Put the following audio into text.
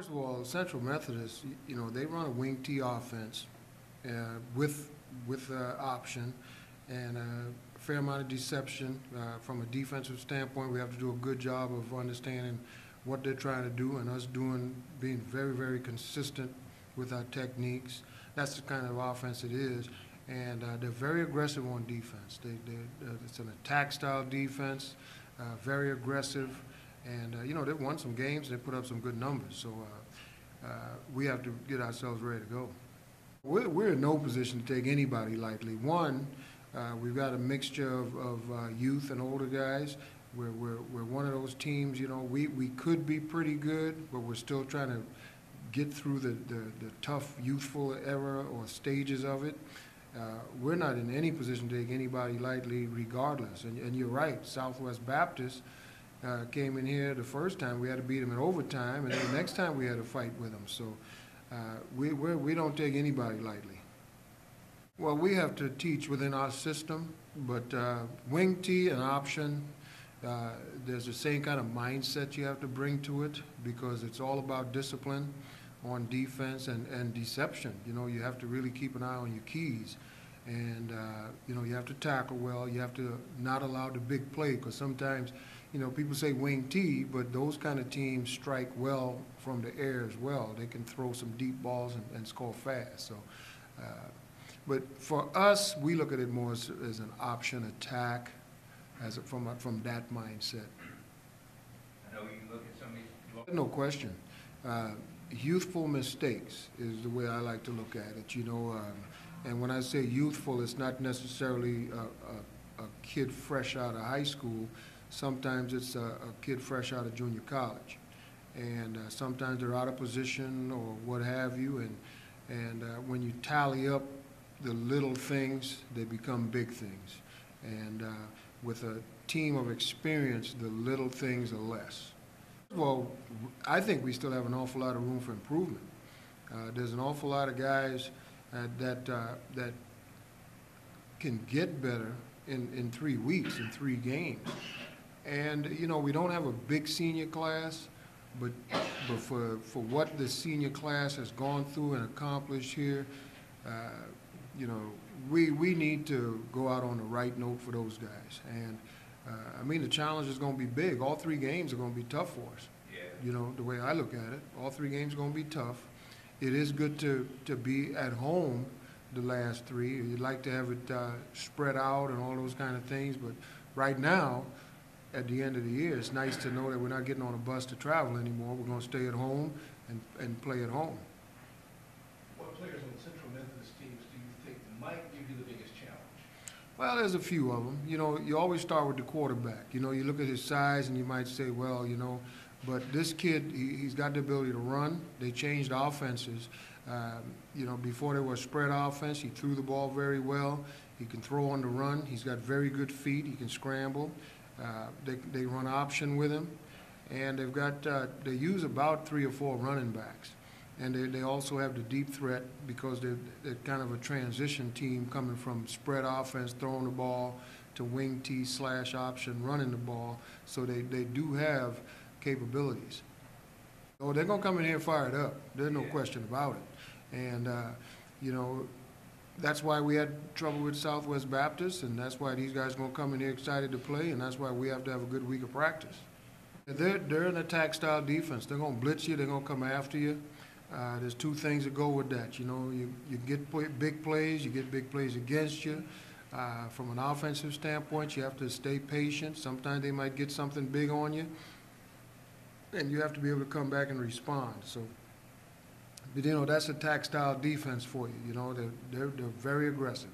First of all, Central Methodist, they run a wing T offense with option and a fair amount of deception. From a defensive standpoint, we have to do a good job of understanding what they're trying to do and us being very, very consistent with our techniques. That's the kind of offense it is. And they're very aggressive on defense. It's an attack-style defense, very aggressive. And, they've won some games. They put up some good numbers. So we have to get ourselves ready to go. We're in no position to take anybody lightly. One, we've got a mixture of youth and older guys. We're one of those teams, we could be pretty good, but we're still trying to get through the tough youthful era or stages of it. We're not in any position to take anybody lightly regardless. And you're right, Southwest Baptist came in here the first time. We had to beat them in overtime, and then the next time we had to fight with them. So we don't take anybody lightly. Well, we have to teach within our system, but wing T and option, there's the same kind of mindset you have to bring to it because it's all about discipline on defense and deception. You have to really keep an eye on your keys. And, you have to tackle well. You have to not allow the big play because sometimes, people say wing T, but those kind of teams strike well from the air as well. They can throw some deep balls and score fast. So, but for us, we look at it more as an option attack from that mindset. I know you look at some of these. No question. Youthful mistakes is the way I like to look at it, and when I say youthful, it's not necessarily a kid fresh out of high school. Sometimes it's a kid fresh out of junior college, and sometimes they're out of position or what have you, and when you tally up the little things, they become big things, and with a team of experience, the little things are less. Well, I think we still have an awful lot of room for improvement. There's an awful lot of guys that can get better in 3 weeks, in 3 games. And, we don't have a big senior class, but for what the senior class has gone through and accomplished here, we need to go out on the right note for those guys. And the challenge is going to be big. All 3 games are going to be tough for us. Yeah. The way I look at it, all 3 games are going to be tough. It is good to be at home the last 3. You'd like to have it spread out and all those kind of things. But right now, at the end of the year, it's nice to know that we're not getting on a bus to travel anymore. We're going to stay at home and play at home. What players on Central Methodist teams do you think might give you the biggest challenge? Well, there's a few of them. You always start with the quarterback. You look at his size and you might say, well, but this kid, he's got the ability to run. They changed offenses. Before there was spread offense, he threw the ball very well. He can throw on the run. He's got very good feet. He can scramble. They run option with him. And they use about 3 or 4 running backs. And they also have the deep threat because they're kind of a transition team coming from spread offense, throwing the ball, to wing T / option, running the ball. So they do have capabilities. So they're going to come in here fired up. There's no question about it. And, that's why we had trouble with Southwest Baptist, and that's why these guys are going to come in here excited to play, and that's why we have to have a good week of practice. They're an attack-style defense. They're going to blitz you. They're going to come after you. There's 2 things that go with that. You get big plays. You get big plays against you. From an offensive standpoint, you have to stay patient. Sometimes they might get something big on you, and you have to be able to come back and respond. So, but that's attack-style defense for you. They're very aggressive.